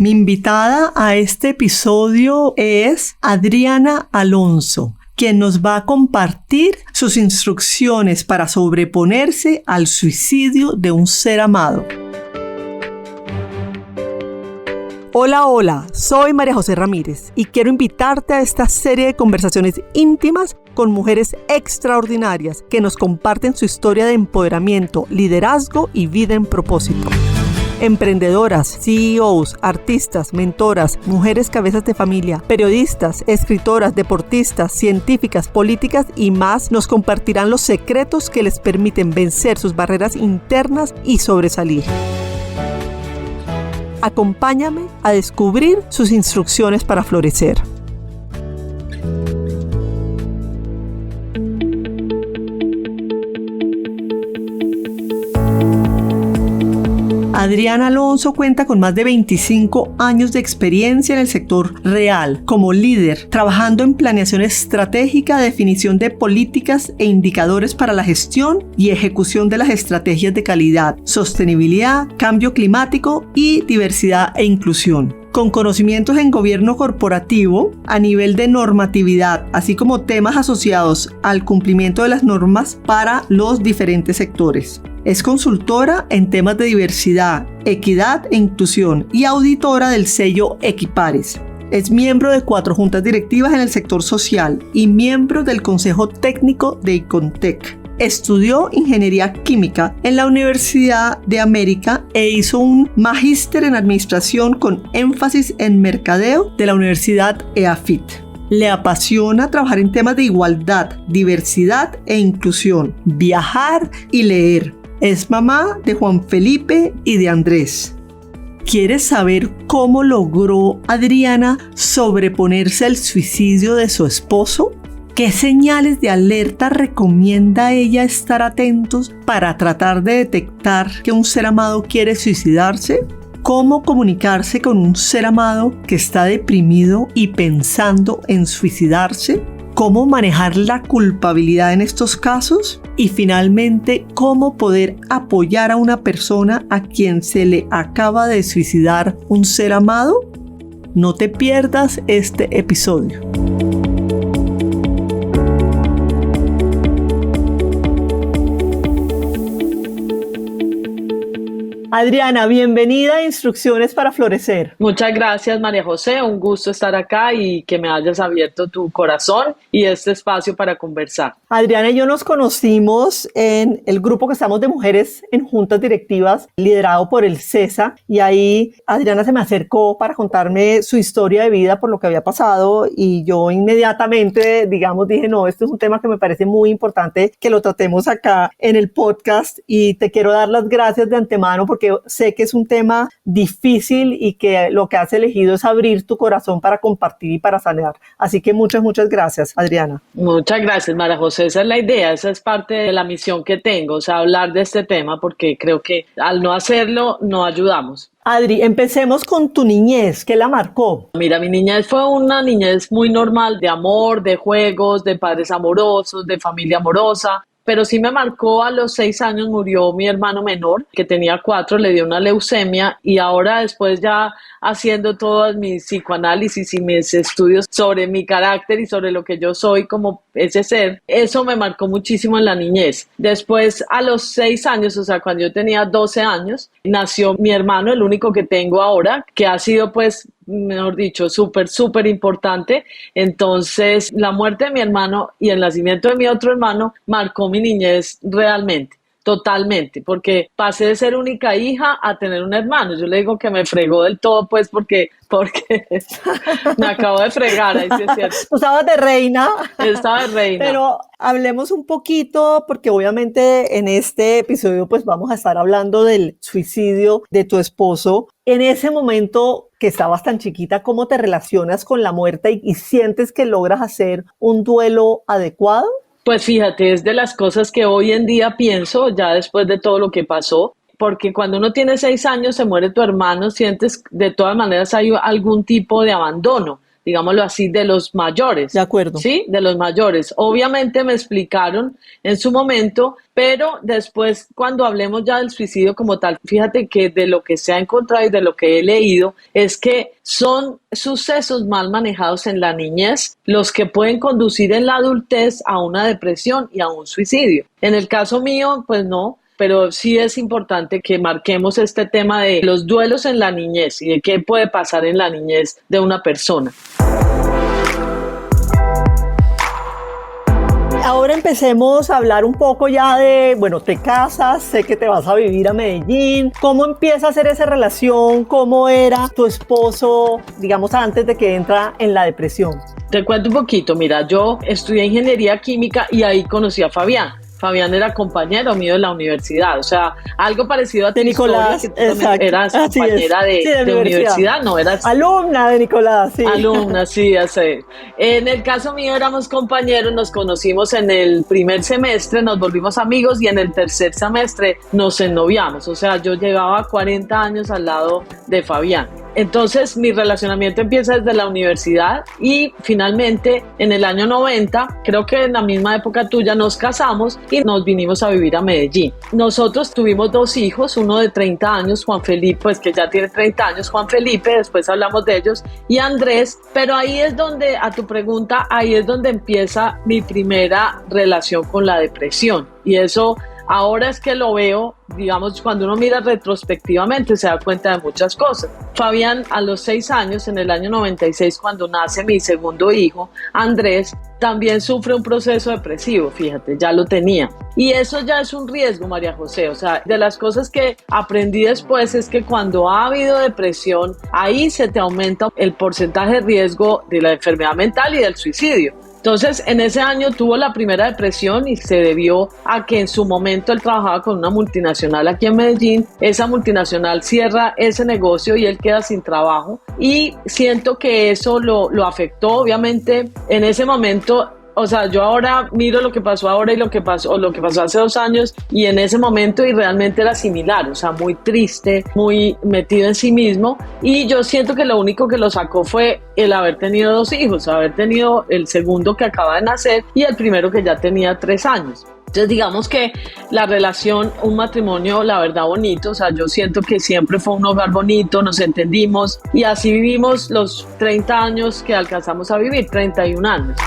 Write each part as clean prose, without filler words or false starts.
Mi invitada a este episodio es Adriana Alonso, quien nos va a compartir sus instrucciones para sobreponerse al suicidio de un ser amado. Hola, soy María José Ramírez y quiero invitarte a esta serie de conversaciones íntimas con mujeres extraordinarias que nos comparten su historia de empoderamiento, liderazgo y vida en propósito. Emprendedoras, CEOs, artistas, mentoras, mujeres cabezas de familia, periodistas, escritoras, deportistas, científicas, políticas y más nos compartirán los secretos que les permiten vencer sus barreras internas y sobresalir. Acompáñame a descubrir sus instrucciones para florecer. Adriana Alonso cuenta con más de 25 años de experiencia en el sector real como líder, trabajando en planeación estratégica, definición de políticas e indicadores para la gestión y ejecución de las estrategias de calidad, sostenibilidad, cambio climático y diversidad e inclusión. Con conocimientos en gobierno corporativo a nivel de normatividad, así como temas asociados al cumplimiento de las normas para los diferentes sectores. Es consultora en temas de diversidad, equidad e inclusión y auditora del sello Equipares. Es miembro de 4 juntas directivas en el sector social y miembro del Consejo Técnico de Icontec. Estudió Ingeniería Química en la Universidad de América e hizo un magíster en Administración con énfasis en Mercadeo de la Universidad EAFIT. Le apasiona trabajar en temas de igualdad, diversidad e inclusión, viajar y leer. Es mamá de Juan Felipe y de Andrés. ¿Quieres saber cómo logró Adriana sobreponerse al suicidio de su esposo? ¿Qué señales de alerta recomienda ella estar atentos para tratar de detectar que un ser amado quiere suicidarse? ¿Cómo comunicarse con un ser amado que está deprimido y pensando en suicidarse? ¿Cómo manejar la culpabilidad en estos casos? Y finalmente, ¿cómo poder apoyar a una persona a quien se le acaba de suicidar un ser amado? No te pierdas este episodio. Adriana, bienvenida a Instrucciones para Florecer. Muchas gracias, María José. Un gusto estar acá y que me hayas abierto tu corazón y este espacio para conversar. Adriana y yo nos conocimos en el grupo que estamos de mujeres en juntas directivas, liderado por el CESA, y ahí Adriana se me acercó para contarme su historia de vida por lo que había pasado y yo inmediatamente, dije, no, esto es un tema que me parece muy importante que lo tratemos acá en el podcast y te quiero dar las gracias de antemano porque sé que es un tema difícil y que lo que has elegido es abrir tu corazón para compartir y para sanar. Así que muchas gracias, Adriana. Muchas gracias, María José. Esa es la idea, esa es parte de la misión que tengo, o sea, hablar de este tema porque creo que al no hacerlo no ayudamos. Adri, empecemos con tu niñez. ¿Qué la marcó? Mira, mi niñez fue una niñez muy normal de amor, de juegos, de padres amorosos, de familia amorosa. Pero sí me marcó. A los 6 años murió mi hermano menor, que tenía 4, le dio una leucemia y ahora después ya haciendo todos mis psicoanálisis y mis estudios sobre mi carácter y sobre lo que yo soy como ese ser, eso me marcó muchísimo en la niñez. Después a los 6 años, o sea, cuando yo tenía 12 años, nació mi hermano, el único que tengo ahora, que ha sido pues, mejor dicho, súper importante. Entonces, la muerte de mi hermano y el nacimiento de mi otro hermano marcó mi niñez realmente. Totalmente, porque pasé de ser única hija a tener un hermano. Yo le digo que me fregó del todo, pues, porque me acabo de fregar, ahí sí es cierto. Tú estabas de reina. Estaba de reina. Pero hablemos un poquito, porque obviamente en este episodio pues vamos a estar hablando del suicidio de tu esposo. En ese momento que estabas tan chiquita, ¿cómo te relacionas con la muerte y sientes que logras hacer un duelo adecuado? Pues fíjate, es de las cosas que hoy en día pienso, ya después de todo lo que pasó, porque cuando uno tiene 6 años, se muere tu hermano, sientes de todas maneras hay algún tipo de abandono, digámoslo así, de los mayores. De acuerdo. Sí, de los mayores. Obviamente me explicaron en su momento, pero después cuando hablemos ya del suicidio como tal, fíjate que de lo que se ha encontrado y de lo que he leído es que son sucesos mal manejados en la niñez los que pueden conducir en la adultez a una depresión y a un suicidio. En el caso mío, pues no. Pero sí es importante que marquemos este tema de los duelos en la niñez y de qué puede pasar en la niñez de una persona. Ahora empecemos a hablar un poco ya de, bueno, te casas, sé que te vas a vivir a Medellín. ¿Cómo empieza a hacer esa relación? ¿Cómo era tu esposo, digamos, antes de que entra en la depresión? Te cuento un poquito. Mira, yo estudié ingeniería química y ahí conocí a Fabián. Fabián era compañero mío de la universidad, o sea, algo parecido a tu Nicolás, historia, que tú también eras compañera de universidad, no eras alumna de Nicolás, sí. Alumna, sí, ya sé. En el caso mío éramos compañeros, nos conocimos en el primer semestre, nos volvimos amigos y en el tercer semestre nos ennoviamos, o sea, yo llevaba 40 años al lado de Fabián. Entonces mi relacionamiento empieza desde la universidad y finalmente en el año 90, creo que en la misma época tuya, nos casamos y nos vinimos a vivir a Medellín. Nosotros tuvimos 2 hijos, uno de 30 años, Juan Felipe, pues que ya tiene 30 años, Juan Felipe, después hablamos de ellos, y Andrés, pero ahí es donde, a tu pregunta, ahí es donde empieza mi primera relación con la depresión y eso. Ahora es que lo veo, digamos, cuando uno mira retrospectivamente se da cuenta de muchas cosas. Fabián, a los 6 años, en el año 96, cuando nace mi segundo hijo, Andrés, también sufre un proceso depresivo, fíjate, ya lo tenía. Y eso ya es un riesgo, María José. O sea, de las cosas que aprendí después es que cuando ha habido depresión, ahí se te aumenta el porcentaje de riesgo de la enfermedad mental y del suicidio. Entonces, en ese año tuvo la primera depresión y se debió a que en su momento él trabajaba con una multinacional aquí en Medellín. Esa multinacional cierra ese negocio y él queda sin trabajo. Y siento que eso lo afectó, obviamente, en ese momento. O sea, yo ahora miro lo que pasó ahora y lo que pasó hace 2 años y en ese momento y realmente era similar, o sea, muy triste, muy metido en sí mismo y yo siento que lo único que lo sacó fue el haber tenido 2 hijos, haber tenido el segundo que acaba de nacer y el primero que ya tenía 3 años. Entonces digamos que la relación, un matrimonio, la verdad bonito, o sea, yo siento que siempre fue un hogar bonito, nos entendimos y así vivimos los 30 años que alcanzamos a vivir, 31 años.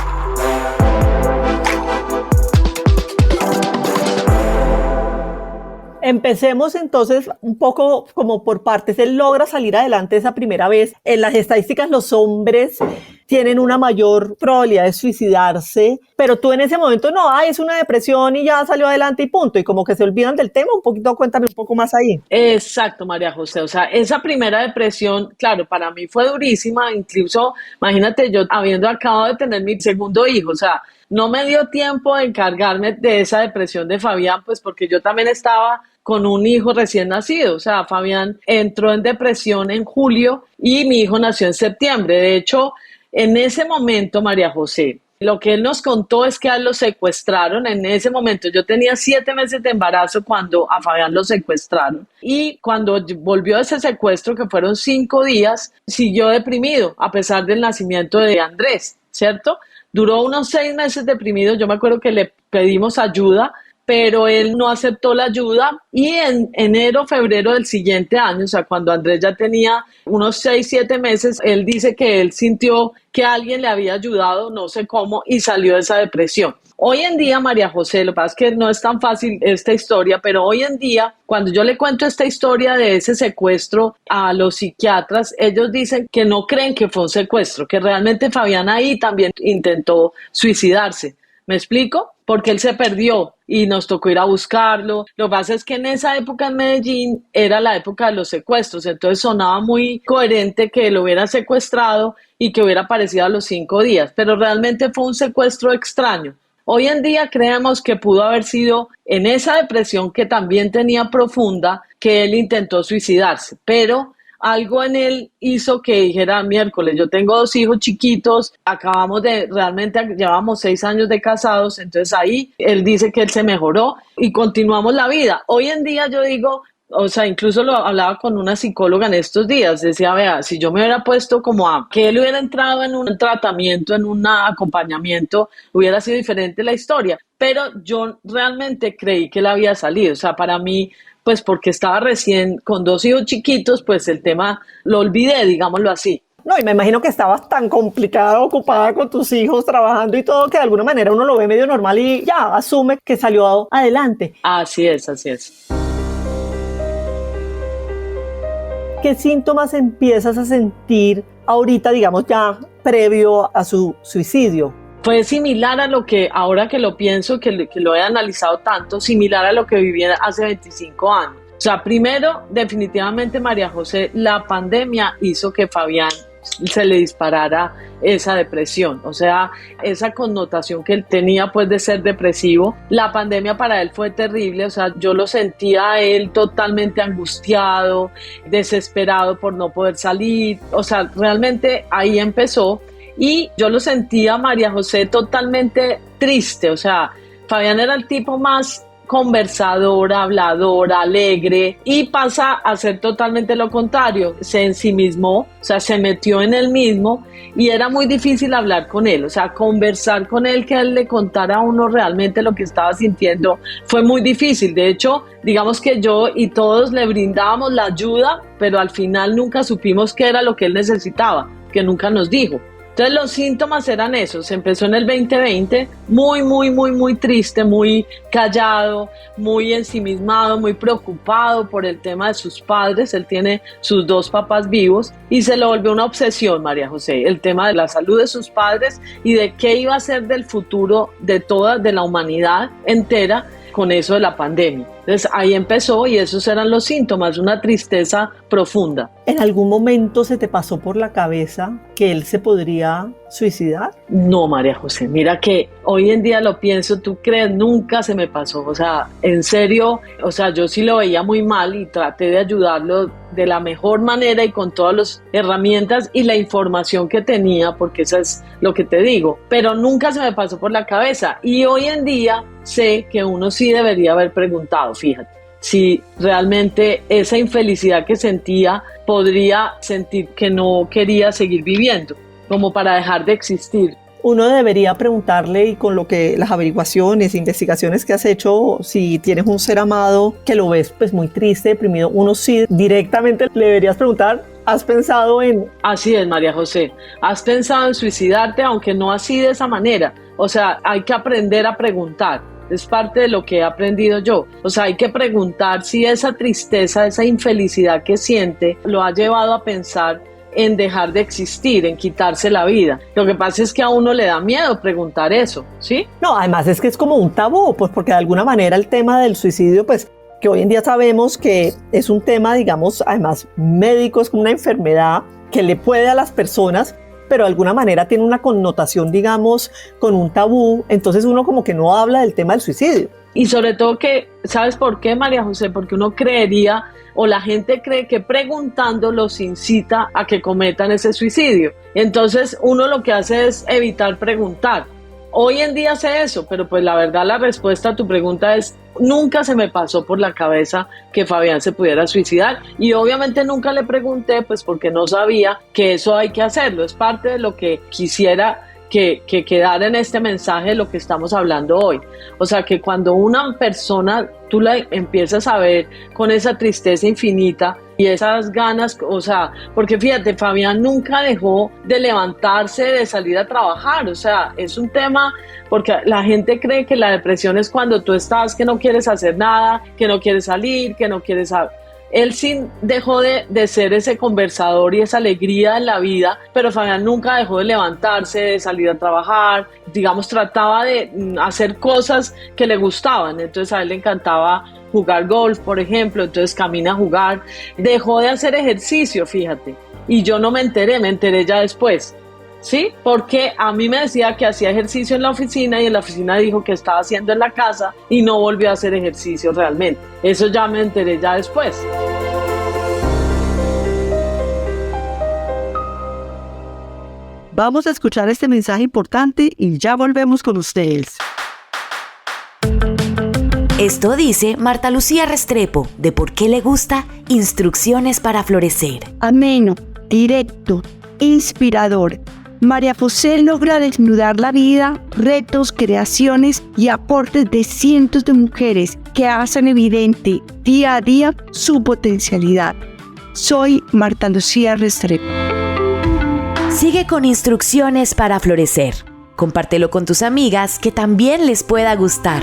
Empecemos entonces un poco como por partes. Él logra salir adelante esa primera vez. En las estadísticas los hombres tienen una mayor probabilidad de suicidarse, pero tú en ese momento no, es una depresión y ya salió adelante y punto, y como que se olvidan del tema un poquito. Cuéntame un poco más ahí. Exacto, María José, o sea, esa primera depresión, claro, para mí fue durísima, incluso, imagínate, yo habiendo acabado de tener mi segundo hijo, o sea, no me dio tiempo de encargarme de esa depresión de Fabián, pues porque yo también estaba con un hijo recién nacido, o sea, Fabián entró en depresión en julio y mi hijo nació en septiembre. De hecho, en ese momento, María José, lo que él nos contó es que a él lo secuestraron. En ese momento yo tenía 7 meses de embarazo cuando a Fabián lo secuestraron. Y cuando volvió ese secuestro, que fueron 5 días, siguió deprimido a pesar del nacimiento de Andrés, ¿cierto? Duró unos 6 meses deprimido. Yo me acuerdo que le pedimos ayuda, pero él no aceptó la ayuda y en enero, febrero del siguiente año, o sea, cuando Andrés ya tenía unos 6, 7 meses, él dice que él sintió que alguien le había ayudado, no sé cómo, y salió de esa depresión. Hoy en día, María José, lo que pasa es que no es tan fácil esta historia, pero hoy en día, cuando yo le cuento esta historia de ese secuestro a los psiquiatras, ellos dicen que no creen que fue un secuestro, que realmente Fabián ahí también intentó suicidarse. ¿Me explico? Porque él se perdió y nos tocó ir a buscarlo. Lo que pasa es que en esa época en Medellín era la época de los secuestros, entonces sonaba muy coherente que lo hubiera secuestrado y que hubiera aparecido a los 5 días, pero realmente fue un secuestro extraño. Hoy en día creemos que pudo haber sido en esa depresión que también tenía profunda que él intentó suicidarse, pero algo en él hizo que dijera, miércoles, yo tengo 2 hijos chiquitos, llevamos 6 años de casados, entonces ahí él dice que él se mejoró y continuamos la vida. Hoy en día yo digo O sea, incluso lo hablaba con una psicóloga en estos días. Decía, vea, si yo me hubiera puesto como a que él hubiera entrado en un tratamiento, en un acompañamiento, hubiera sido diferente la historia. Pero yo realmente creí que él había salido. O sea, para mí, pues porque estaba recién con 2 hijos chiquitos, pues el tema lo olvidé, digámoslo así. No, y me imagino que estabas tan complicada, ocupada con tus hijos, trabajando y todo, que de alguna manera uno lo ve medio normal y ya asume que salió adelante. Así es, así es. ¿Qué síntomas empiezas a sentir ahorita, digamos, ya previo a su suicidio? Fue similar a lo que, ahora que lo pienso, que lo he analizado tanto, similar a lo que viví hace 25 años. O sea, primero, definitivamente, María José, la pandemia hizo que Fabián se le disparara esa depresión, o sea, esa connotación que él tenía pues de ser depresivo. La pandemia para él fue terrible, o sea, yo lo sentía a él totalmente angustiado, desesperado por no poder salir, o sea, realmente ahí empezó. Y yo lo sentía, María José, totalmente triste, o sea, Fabián era el tipo más conversador, hablador, alegre, y pasa a ser totalmente lo contrario. Se ensimismó, o sea, se metió en él mismo y era muy difícil hablar con él, o sea, conversar con él, que él le contara a uno realmente lo que estaba sintiendo, fue muy difícil. De hecho, digamos que yo y todos le brindábamos la ayuda, pero al final nunca supimos qué era lo que él necesitaba, que nunca nos dijo. Entonces los síntomas eran esos. Empezó en el 2020 muy triste, muy callado, muy ensimismado, muy preocupado por el tema de sus padres. Él tiene sus 2 papás vivos y se lo volvió una obsesión, María José, el tema de la salud de sus padres y de qué iba a ser del futuro de la humanidad entera con eso de la pandemia. Entonces ahí empezó y esos eran los síntomas, una tristeza profunda. ¿En algún momento se te pasó por la cabeza que él se podría suicidar? No, María José, mira que hoy en día lo pienso, ¿tú crees? Nunca se me pasó, o sea, en serio, o sea, yo sí lo veía muy mal y traté de ayudarlo de la mejor manera y con todas las herramientas y la información que tenía, porque eso es lo que te digo, pero nunca se me pasó por la cabeza. Y hoy en día sé que uno sí debería haber preguntado, fíjate, si realmente esa infelicidad que sentía podría sentir que no quería seguir viviendo, como para dejar de existir. Uno debería preguntarle, y con lo que las averiguaciones, investigaciones que has hecho, si tienes un ser amado que lo ves pues muy triste, deprimido, uno sí directamente le deberías preguntar, ¿has pensado en...? Así es, María José, ¿has pensado en suicidarte? Aunque no así de esa manera, o sea, hay que aprender a preguntar. Es parte de lo que he aprendido yo. O sea, hay que preguntar si esa tristeza, esa infelicidad que siente, lo ha llevado a pensar en dejar de existir, en quitarse la vida. Lo que pasa es que a uno le da miedo preguntar eso, ¿sí? No, además es que es como un tabú, pues porque de alguna manera el tema del suicidio, pues que hoy en día sabemos que es un tema, digamos, además médico, es como una enfermedad que le puede a las personas, pero de alguna manera tiene una connotación, digamos, con un tabú, entonces uno como que no habla del tema del suicidio. Y sobre todo que, ¿sabes por qué, María José? Porque uno creería, o la gente cree que preguntando los incita a que cometan ese suicidio. Entonces uno lo que hace es evitar preguntar. Hoy en día sé eso, pero pues la verdad la respuesta a tu pregunta es, nunca se me pasó por la cabeza que Fabián se pudiera suicidar y obviamente nunca le pregunté, pues porque no sabía que eso hay que hacerlo. Es parte de lo que quisiera que quedara en este mensaje de lo que estamos hablando hoy. O sea, que cuando una persona tú la empiezas a ver con esa tristeza infinita y esas ganas, o sea, porque fíjate, Fabián nunca dejó de levantarse, de salir a trabajar, o sea, es un tema, porque la gente cree que la depresión es cuando tú estás que no quieres hacer nada, que no quieres salir, que no quieres... Él sí dejó de ser ese conversador y esa alegría en la vida, pero Fabián nunca dejó de levantarse, de salir a trabajar, digamos, trataba de hacer cosas que le gustaban. Entonces a él le encantaba jugar golf, por ejemplo, entonces camina a jugar. Dejó de hacer ejercicio, fíjate, y yo no me enteré ya después. ¿Sí? Porque a mí me decía que hacía ejercicio en la oficina y en la oficina dijo que estaba haciendo en la casa y no volvió a hacer ejercicio realmente. Eso ya me enteré ya después. Vamos a escuchar este mensaje importante y ya volvemos con ustedes. Esto dice Marta Lucía Restrepo, de Por qué le gusta Instrucciones para Florecer. Ameno, directo, inspirador. María José logra desnudar la vida, retos, creaciones y aportes de cientos de mujeres que hacen evidente día a día su potencialidad. Soy Marta Lucía Restrepo. Sigue con Instrucciones para Florecer. Compártelo con tus amigas que también les pueda gustar.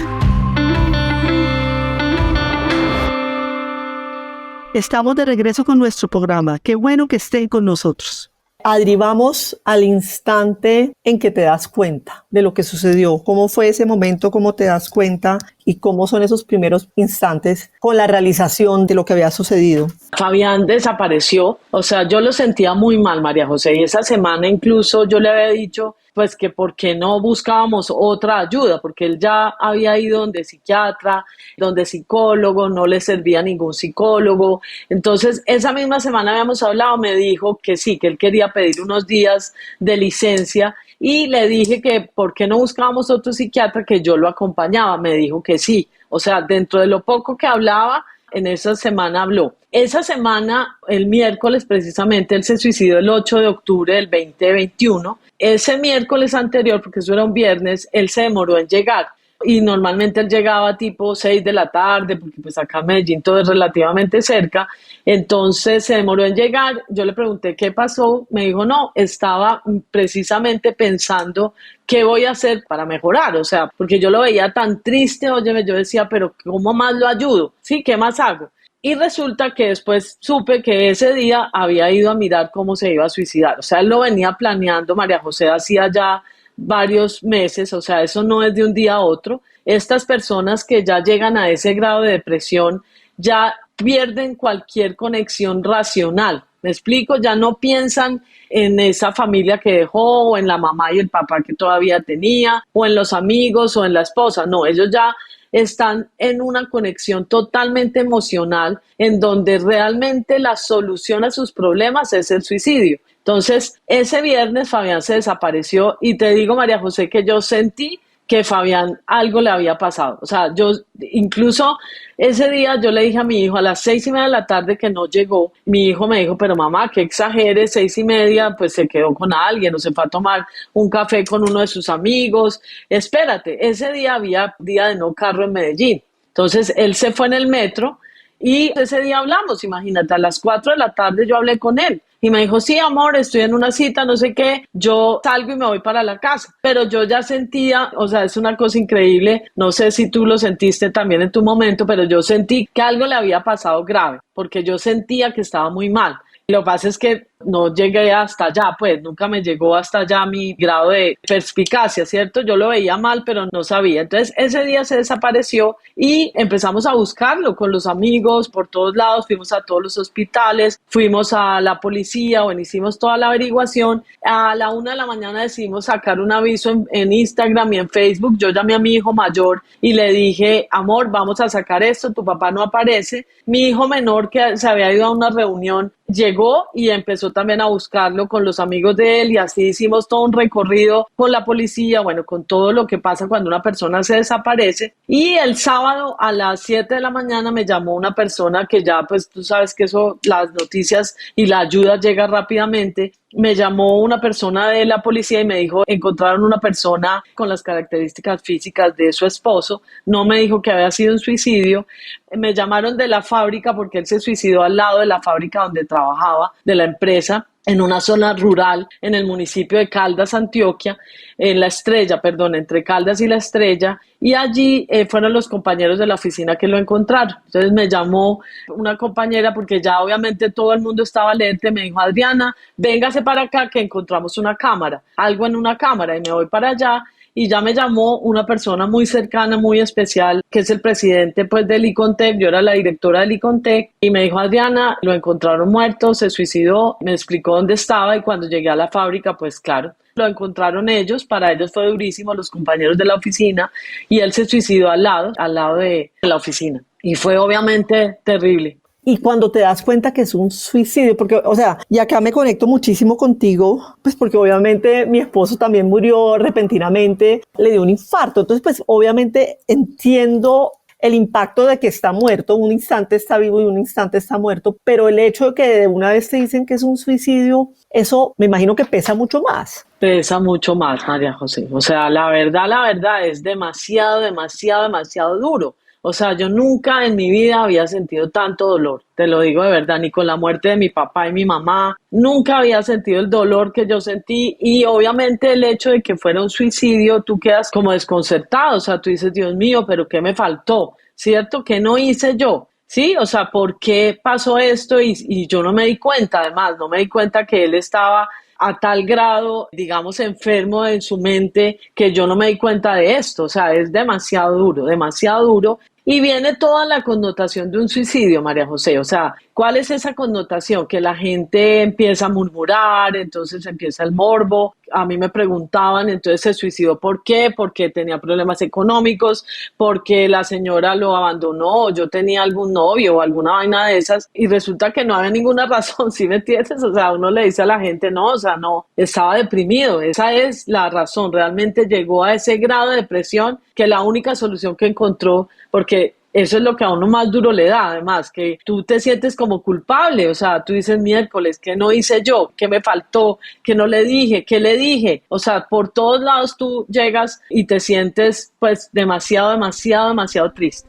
Estamos de regreso con nuestro programa. Qué bueno que estén con nosotros. Adri, vamos al instante en que te das cuenta de lo que sucedió. ¿Cómo fue ese momento? ¿Cómo te das cuenta? ¿Y cómo son esos primeros instantes con la realización de lo que había sucedido? Fabián desapareció, o sea, yo lo sentía muy mal, María José, y esa semana incluso yo le había dicho pues que por qué no buscábamos otra ayuda, porque él ya había ido donde psiquiatra, donde psicólogo, no le servía ningún psicólogo. Entonces esa misma semana habíamos hablado, me dijo que sí, que él quería pedir unos días de licencia, y le dije que por qué no buscábamos otro psiquiatra, que yo lo acompañaba. Me dijo que sí, o sea, dentro de lo poco que hablaba, en esa semana habló. Esa semana, el miércoles precisamente, él se suicidó el 8 de octubre del 2021. Ese miércoles anterior, porque eso era un viernes, él se demoró en llegar. Y normalmente él llegaba tipo 6 de la tarde, porque pues acá en Medellín todo es relativamente cerca. Entonces se demoró en llegar. Yo le pregunté qué pasó. Me dijo, no, estaba precisamente pensando qué voy a hacer para mejorar. O sea, porque yo lo veía tan triste, óyeme, yo decía, pero ¿cómo más lo ayudo? Sí, ¿qué más hago? Y resulta que después supe que ese día había ido a mirar cómo se iba a suicidar. O sea, él lo venía planeando, María José, hacía ya varios meses, o sea, eso no es de un día a otro. Estas personas que ya llegan a ese grado de depresión ya pierden cualquier conexión racional. ¿Me explico? Ya no piensan en esa familia que dejó, o en la mamá y el papá que todavía tenía, o en los amigos, o en la esposa. No, ellos ya están en una conexión totalmente emocional, en donde realmente la solución a sus problemas es el suicidio. Entonces, ese viernes Fabián se desapareció, y te digo, María José, que yo sentí que Fabián algo le había pasado. O sea, yo incluso ese día yo le dije a mi hijo a las 6:30 de la tarde que no llegó. Mi hijo me dijo, pero mamá, que exageres, 6:30, pues se quedó con alguien o se fue a tomar un café con uno de sus amigos. Espérate, ese día había día de no carro en Medellín. Entonces él se fue en el metro, y ese día hablamos, imagínate, a las 4 de la tarde yo hablé con él. Y me dijo, sí, amor, estoy en una cita, no sé qué, yo salgo y me voy para la casa. Pero yo ya sentía, o sea, es una cosa increíble, no sé si tú lo sentiste también en tu momento, pero yo sentí que algo le había pasado grave, porque yo sentía que estaba muy mal. Lo que pasa es que no llegué hasta allá, pues nunca me llegó hasta allá mi grado de perspicacia, ¿cierto? Yo lo veía mal, pero no sabía. Entonces ese día se desapareció y empezamos a buscarlo con los amigos por todos lados, fuimos a todos los hospitales, fuimos a la policía, bueno, hicimos toda la averiguación. A la 1 de la mañana decidimos sacar un aviso en Instagram y en Facebook. Yo llamé a mi hijo mayor y le dije, amor, vamos a sacar esto, tu papá no aparece. Mi hijo menor, que se había ido a una reunión, llegó y empezó también a buscarlo con los amigos de él, y así hicimos todo un recorrido con la policía, bueno, con todo lo que pasa cuando una persona se desaparece. Y el sábado a las 7 de la mañana me llamó una persona que ya, pues tú sabes que eso, las noticias y la ayuda llega rápidamente. Me llamó una persona de la policía y me dijo, encontraron una persona con las características físicas de su esposo. No me dijo que había sido un suicidio. Me llamaron de la fábrica porque él se suicidó al lado de la fábrica donde trabajaba, de la empresa, en una zona rural en el municipio de Caldas, Antioquia, en La Estrella, perdón, entre Caldas y La Estrella, y allí fueron los compañeros de la oficina que lo encontraron. Entonces me llamó una compañera, porque ya obviamente todo el mundo estaba alerta, me dijo, Adriana, véngase para acá que encontramos una cámara, algo en una cámara, y me voy para allá. Y ya me llamó una persona muy cercana, muy especial, que es el presidente pues del Icontec. Yo era la directora del Icontec, y me dijo, Adriana, lo encontraron muerto, se suicidó. Me explicó dónde estaba, y cuando llegué a la fábrica, pues claro, lo encontraron ellos. Para ellos fue durísimo, los compañeros de la oficina, y él se suicidó al lado de la oficina. Y fue obviamente terrible. Y cuando te das cuenta que es un suicidio, porque, o sea, y acá me conecto muchísimo contigo, pues porque obviamente mi esposo también murió repentinamente, le dio un infarto. Entonces, pues obviamente entiendo el impacto de que está muerto, un instante está vivo y un instante está muerto, pero el hecho de que de una vez te dicen que es un suicidio, eso me imagino que pesa mucho más. Pesa mucho más, María José. O sea, la verdad es demasiado, demasiado, demasiado duro. O sea, yo nunca en mi vida había sentido tanto dolor, te lo digo de verdad, ni con la muerte de mi papá y mi mamá, nunca había sentido el dolor que yo sentí y obviamente el hecho de que fuera un suicidio, tú quedas como desconcertado, o sea, tú dices, Dios mío, pero ¿qué me faltó? ¿Cierto? ¿Qué no hice yo? Sí, o sea, ¿por qué pasó esto? Y yo no me di cuenta, además, no me di cuenta que él estaba a tal grado, digamos, enfermo en su mente que yo no me di cuenta de esto. O sea, es demasiado duro, demasiado duro. Y viene toda la connotación de un suicidio, María José. O sea, ¿cuál es esa connotación? Que la gente empieza a murmurar, entonces empieza el morbo. A mí me preguntaban, entonces se suicidó ¿por qué? Porque tenía problemas económicos, porque la señora lo abandonó, yo tenía algún novio o alguna vaina de esas, y resulta que no había ninguna razón, ¿sí me entiendes? O sea, uno le dice a la gente, no, o sea, no, estaba deprimido, esa es la razón, realmente llegó a ese grado de depresión que la única solución que encontró, porque eso es lo que a uno más duro le da, además, que tú te sientes como culpable, o sea, tú dices miércoles, ¿qué no hice yo? ¿Qué me faltó? ¿Qué no le dije? ¿Qué le dije? O sea, por todos lados tú llegas y te sientes pues demasiado, demasiado, demasiado triste.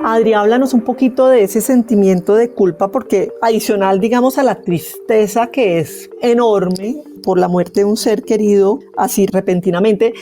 Adri, háblanos un poquito de ese sentimiento de culpa, porque adicional, digamos, a la tristeza que es enorme por la muerte de un ser querido así repentinamente,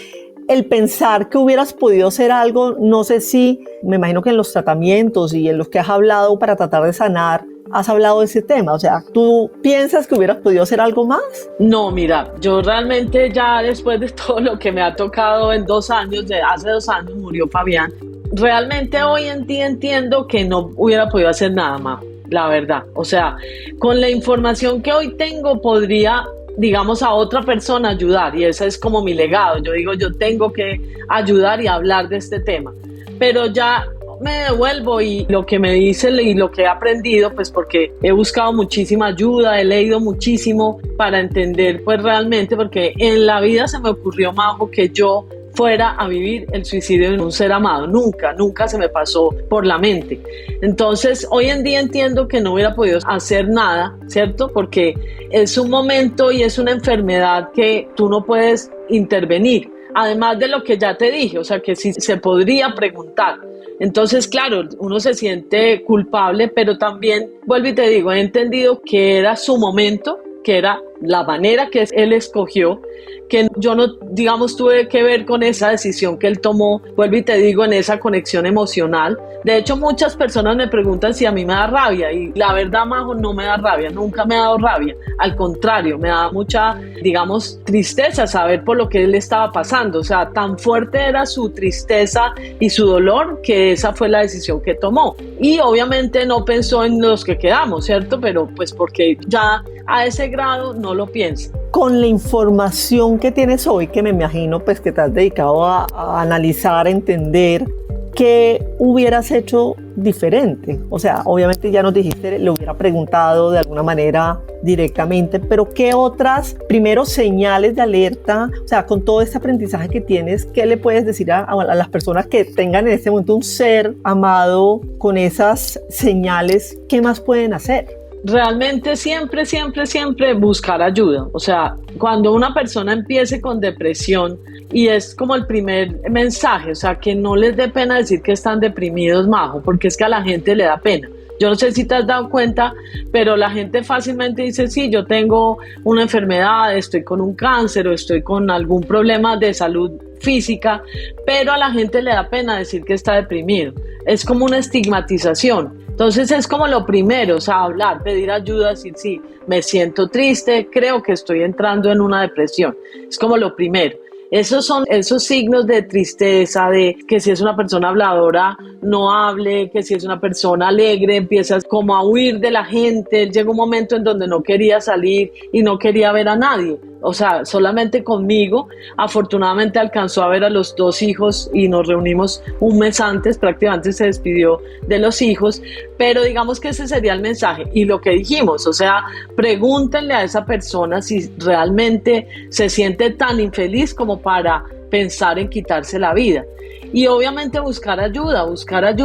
el pensar que hubieras podido hacer algo, no sé si, me imagino que en los tratamientos y en los que has hablado para tratar de sanar, has hablado de ese tema, o sea, ¿tú piensas que hubieras podido hacer algo más? No, mira, yo realmente ya después de todo lo que me ha tocado en 2 años, hace 2 años murió Fabián, realmente hoy en día entiendo que no hubiera podido hacer nada más, la verdad. O sea, con la información que hoy tengo podría, digamos, a otra persona ayudar y ese es como mi legado. Yo digo, yo tengo que ayudar y hablar de este tema, pero ya me devuelvo y lo que me dicen y lo que he aprendido, pues porque he buscado muchísima ayuda, he leído muchísimo para entender pues realmente, porque en la vida se me ocurrió, Majo, que yo fuera a vivir el suicidio de un ser amado. Nunca se me pasó por la mente. Entonces, hoy en día entiendo que no hubiera podido hacer nada, ¿cierto? Porque es un momento y es una enfermedad que tú no puedes intervenir. Además de lo que ya te dije, o sea, que sí se podría preguntar. Entonces, claro, uno se siente culpable, pero también, vuelvo y te digo, he entendido que era su momento, que era la manera que él escogió, que yo no, digamos, tuve que ver con esa decisión que él tomó, vuelvo y te digo, en esa conexión emocional. De hecho, muchas personas me preguntan si a mí me da rabia y la verdad, Majo, no me da rabia, nunca me ha dado rabia. Al contrario, me da mucha, digamos, tristeza saber por lo que él estaba pasando. O sea, tan fuerte era su tristeza y su dolor que esa fue la decisión que tomó. Y obviamente no pensó en los que quedamos, ¿cierto? Pero pues porque ya a ese grado no lo piensa. Con la información que tienes hoy, que me imagino pues que te has dedicado a analizar, a entender, ¿qué hubieras hecho diferente? O sea, obviamente ya nos dijiste, le hubiera preguntado de alguna manera directamente, pero ¿qué otras, primero, señales de alerta? O sea, con todo este aprendizaje que tienes, ¿qué le puedes decir a las personas que tengan en este momento un ser amado con esas señales? ¿Qué más pueden hacer? Realmente siempre buscar ayuda. O sea, cuando una persona empiece con depresión, y es como el primer mensaje, o sea, que no les dé pena decir que están deprimidos, Majo, porque es que a la gente le da pena. Yo no sé si te has dado cuenta, pero la gente fácilmente dice, sí, yo tengo una enfermedad, estoy con un cáncer o estoy con algún problema de salud física, pero a la gente le da pena decir que está deprimido. Es como una estigmatización. Entonces es como lo primero, o sea, hablar, pedir ayuda, decir, sí, me siento triste, creo que estoy entrando en una depresión. Es como lo primero. Esos son esos signos de tristeza, de que si es una persona habladora, no hable, que si es una persona alegre, empiezas como a huir de la gente. Llega un momento en donde no quería salir y no quería ver a nadie. O sea, solamente conmigo. Afortunadamente alcanzó a ver a los 2 hijos y nos reunimos un mes antes, prácticamente se despidió de los hijos, pero digamos que ese sería el mensaje. Y lo que dijimos, o sea, pregúntenle a esa persona si realmente se siente tan infeliz como para pensar en quitarse la vida. Y obviamente buscar ayuda.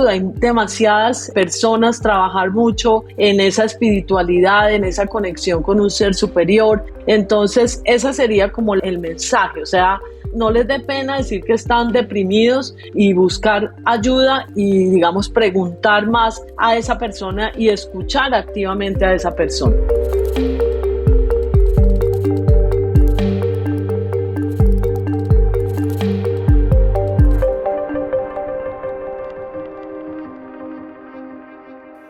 Hay demasiadas personas, trabajar mucho en esa espiritualidad, en esa conexión con un ser superior. Entonces, ese sería como el mensaje. O sea, no les dé pena decir que están deprimidos y buscar ayuda y, digamos, preguntar más a esa persona y escuchar activamente a esa persona.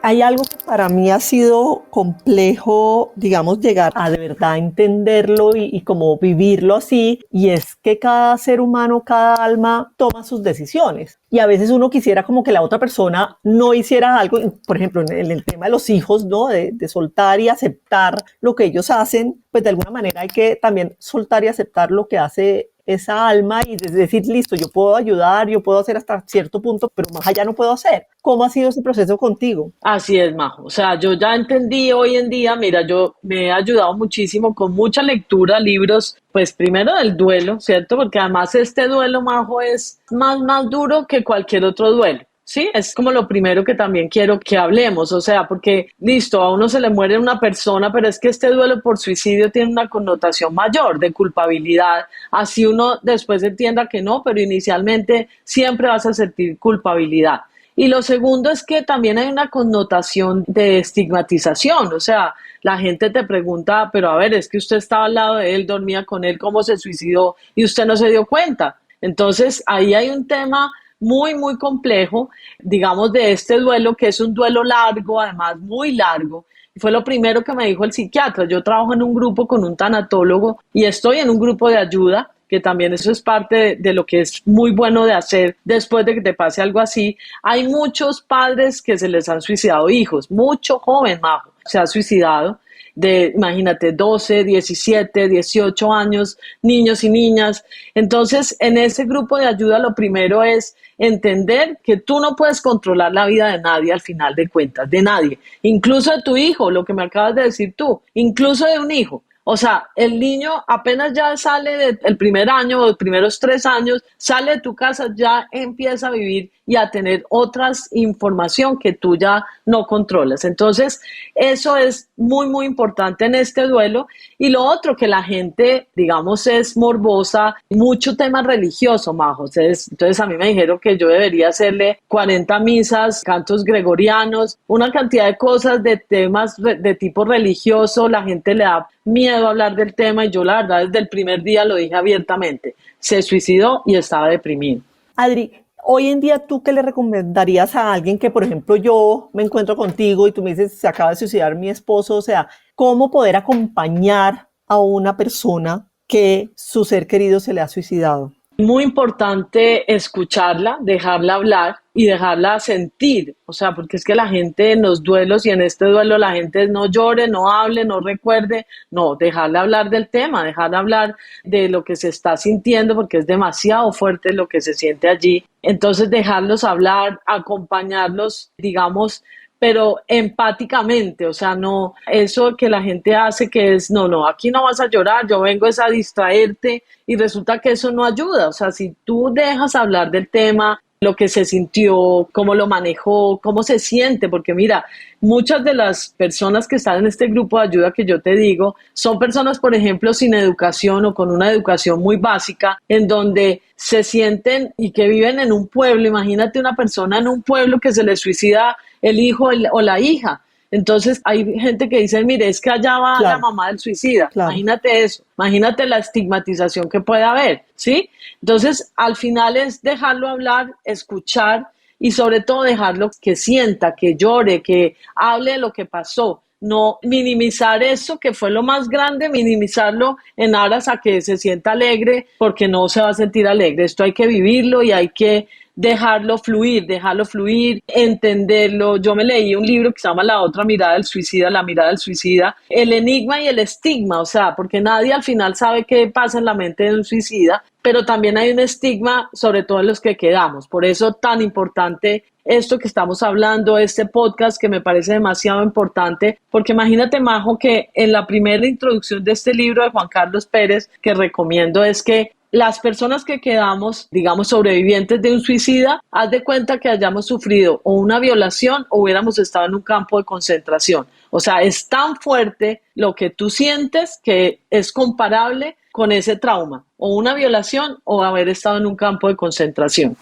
Hay algo que para mí ha sido complejo, digamos, llegar a de verdad entenderlo y como vivirlo así, y es que cada ser humano, cada alma toma sus decisiones. Y a veces uno quisiera como que la otra persona no hiciera algo, por ejemplo, en el tema de los hijos, ¿no? De soltar y aceptar lo que ellos hacen, pues de alguna manera hay que también soltar y aceptar lo que hace esa alma y decir, listo, yo puedo ayudar, yo puedo hacer hasta cierto punto, pero más allá no puedo hacer. ¿Cómo ha sido ese proceso contigo? Así es, Majo. O sea, yo ya entendí hoy en día, mira, yo me he ayudado muchísimo con mucha lectura, libros, pues primero del duelo, ¿cierto? Porque además este duelo, Majo, es más duro que cualquier otro duelo. Sí, es como lo primero que también quiero que hablemos, o sea, porque listo, a uno se le muere una persona, pero es que este duelo por suicidio tiene una connotación mayor de culpabilidad, así uno después entienda que no, pero inicialmente siempre vas a sentir culpabilidad. Y lo segundo es que también hay una connotación de estigmatización, o sea, la gente te pregunta, pero a ver, es que usted estaba al lado de él, dormía con él, ¿cómo se suicidó? Y usted no se dio cuenta. Entonces, ahí hay un tema muy complejo, digamos, de este duelo, que es un duelo largo, además muy largo. Y fue lo primero que me dijo el psiquiatra. Yo trabajo en un grupo con un tanatólogo y estoy en un grupo de ayuda, que también eso es parte de lo que es muy bueno de hacer después de que te pase algo así. Hay muchos padres que se les han suicidado hijos, mucho joven, Majo, se ha suicidado. Imagínate, 12, 17, 18 años, niños y niñas. Entonces, en ese grupo de ayuda, lo primero es entender que tú no puedes controlar la vida de nadie al final de cuentas, de nadie, incluso de tu hijo, lo que me acabas de decir tú, incluso de un hijo. O sea, el niño apenas ya sale del primer año o los primeros 3 años, sale de tu casa, ya empieza a vivir y a tener otras información que tú ya no controlas. Entonces, eso es muy importante en este duelo. Y lo otro, que la gente, digamos, es morbosa, mucho tema religioso, Majo. Entonces a mí me dijeron que yo debería hacerle 40 misas, cantos gregorianos, una cantidad de cosas, de temas de tipo religioso. La gente le da miedo hablar del tema y yo la verdad desde el primer día lo dije abiertamente. Se suicidó y estaba deprimido. Adri, hoy en día, ¿tú qué le recomendarías a alguien que, por ejemplo, yo me encuentro contigo y tú me dices, se acaba de suicidar mi esposo? O sea, ¿cómo poder acompañar a una persona que su ser querido se le ha suicidado? Muy importante escucharla, dejarla hablar y dejarla sentir, o sea, porque es que la gente en los duelos y en este duelo la gente no llore, no hable, no recuerde, no, dejarla hablar del tema, dejarla hablar de lo que se está sintiendo, porque es demasiado fuerte lo que se siente allí. Entonces dejarlos hablar, acompañarlos, digamos, pero empáticamente, o sea, no, eso que la gente hace que es, no, aquí no vas a llorar, yo vengo es a distraerte y resulta que eso no ayuda, o sea, si tú dejas hablar del tema, lo que se sintió, cómo lo manejó, cómo se siente, porque mira, muchas de las personas que están en este grupo de ayuda que yo te digo, son personas, por ejemplo, sin educación o con una educación muy básica, en donde se sienten y que viven en un pueblo. Imagínate una persona en un pueblo que se le suicida el hijo o la hija. Entonces hay gente que dice, mire, es que allá va la mamá del suicida. Claro. Imagínate eso, imagínate la estigmatización que puede haber, ¿sí? Entonces al final es dejarlo hablar, escuchar y sobre todo dejarlo que sienta, que llore, que hable de lo que pasó. No minimizar eso, que fue lo más grande, minimizarlo en aras a que se sienta alegre, porque no se va a sentir alegre. Esto hay que vivirlo y hay que dejarlo fluir, entenderlo. Yo me leí un libro que se llama La otra mirada del suicida, la mirada del suicida, el enigma y el estigma, o sea, porque nadie al final sabe qué pasa en la mente de un suicida, pero también hay un estigma, sobre todo en los que quedamos. Por eso tan importante esto que estamos hablando, este podcast que me parece demasiado importante, porque imagínate, Majo, que en la primera introducción de este libro de Juan Carlos Pérez, que recomiendo, es que las personas que quedamos, digamos, sobrevivientes de un suicida, haz de cuenta que hayamos sufrido o una violación o hubiéramos estado en un campo de concentración. O sea, es tan fuerte lo que tú sientes que es comparable con ese trauma, o una violación o haber estado en un campo de concentración.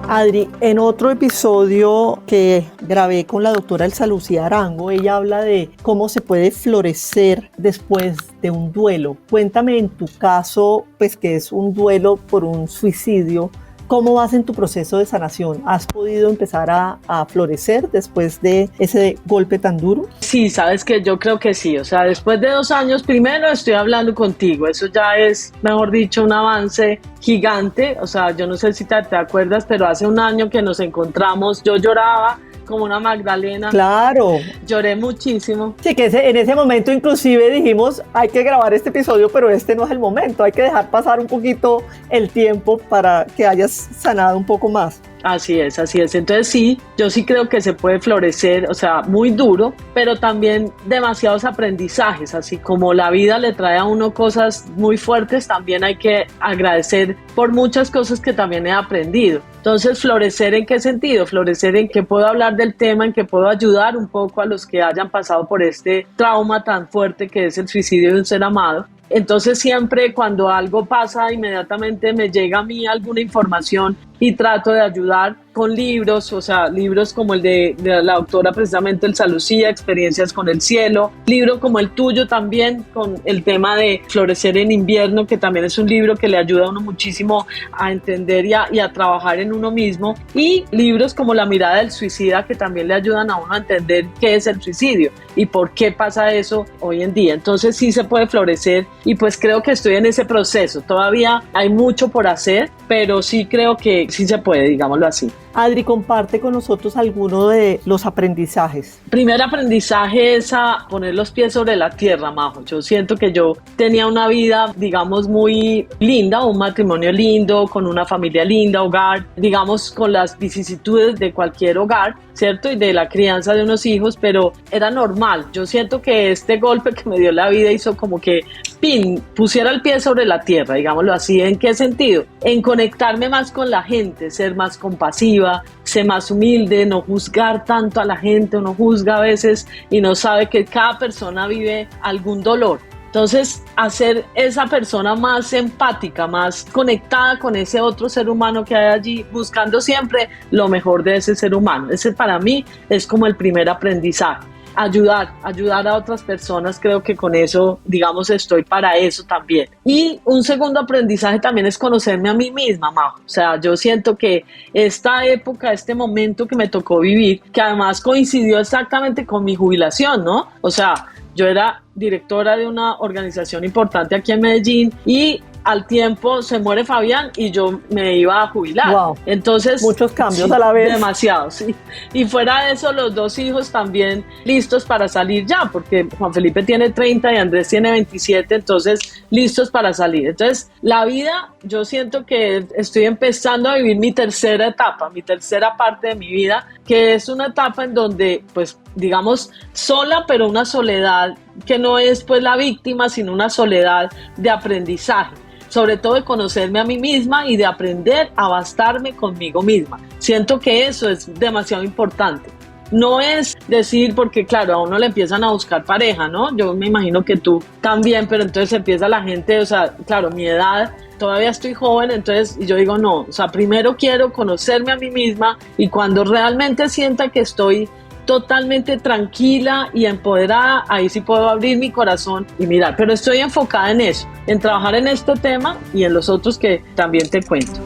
Adri, en otro episodio que grabé con la doctora Elsa Lucía Arango, ella habla de cómo se puede florecer después de un duelo. Cuéntame en tu caso, pues que es un duelo por un suicidio, ¿cómo vas en tu proceso de sanación? ¿Has podido empezar a florecer después de ese golpe tan duro? Sí, sabes que yo creo que sí. O sea, después de 2 años, primero estoy hablando contigo. Eso ya es, mejor dicho, un avance gigante. O sea, yo no sé si te acuerdas, pero hace 1 año que nos encontramos, yo lloraba como una Magdalena. Claro. Lloré muchísimo. Sí, que en ese momento inclusive dijimos, hay que grabar este episodio, pero este no es el momento. Hay que dejar pasar un poquito el tiempo para que hayas sanado un poco más. Así es, así es. Entonces sí, yo sí creo que se puede florecer, o sea, muy duro, pero también demasiados aprendizajes, así como la vida le trae a uno cosas muy fuertes, también hay que agradecer por muchas cosas que también he aprendido. Entonces, florecer ¿en qué sentido? Florecer en que puedo hablar del tema, en que puedo ayudar un poco a los que hayan pasado por este trauma tan fuerte que es el suicidio de un ser amado. Entonces siempre cuando algo pasa, inmediatamente me llega a mí alguna información y trato de ayudar con libros, o sea, libros como el de la doctora precisamente Elsa Lucía, Experiencias con el cielo, libro como el tuyo también con el tema de Florecer en invierno, que también es un libro que le ayuda a uno muchísimo a entender y a trabajar en uno mismo, y libros como La mirada del suicida, que también le ayudan a uno a entender qué es el suicidio y por qué pasa eso hoy en día. Entonces sí se puede florecer y pues creo que estoy en ese proceso. Todavía hay mucho por hacer, pero sí creo que sí se puede, digámoslo así. Adri, comparte con nosotros alguno de los aprendizajes. Primer aprendizaje es a poner los pies sobre la tierra, Majo. Yo siento que yo tenía una vida, digamos, muy linda, un matrimonio lindo, con una familia linda, hogar, digamos, con las vicisitudes de cualquier hogar, ¿cierto? Y de la crianza de unos hijos, pero era normal. Yo siento que este golpe que me dio la vida hizo como que, ¡pin!, pusiera el pie sobre la tierra, digámoslo así. ¿En qué sentido? En conectarme más con la gente, ser más compasiva, ser más humilde, no juzgar tanto a la gente. Uno juzga a veces y no sabe que cada persona vive algún dolor. Entonces, hacer esa persona más empática, más conectada con ese otro ser humano que hay allí, buscando siempre lo mejor de ese ser humano. Ese para mí es como el primer aprendizaje. Ayudar a otras personas, creo que con eso, digamos, estoy para eso también. Y un segundo aprendizaje también es conocerme a mí misma, Majo. O sea, yo siento que esta época, este momento que me tocó vivir, que además coincidió exactamente con mi jubilación, ¿no? O sea, yo era directora de una organización importante aquí en Medellín y al tiempo se muere Fabián y yo me iba a jubilar. Wow. Entonces, muchos cambios sí, a la vez. Demasiados, sí. Y fuera de eso, los 2 hijos también listos para salir ya, porque Juan Felipe tiene 30 y Andrés tiene 27, entonces listos para salir. Entonces, la vida, yo siento que estoy empezando a vivir mi tercera etapa, mi tercera parte de mi vida, que es una etapa en donde, pues, digamos, sola, pero una soledad que no es pues la víctima, sino una soledad de aprendizaje, sobre todo de conocerme a mí misma y de aprender a bastarme conmigo misma. Siento que eso es demasiado importante. No es decir, porque claro, a uno le empiezan a buscar pareja, ¿no? Yo me imagino que tú también, pero entonces empieza la gente, o sea, claro, mi edad, todavía estoy joven, entonces yo digo no, o sea, primero quiero conocerme a mí misma y cuando realmente sienta que estoy totalmente tranquila y empoderada, ahí sí puedo abrir mi corazón y mirar, pero estoy enfocada en eso, en trabajar en este tema y en los otros que también te cuento.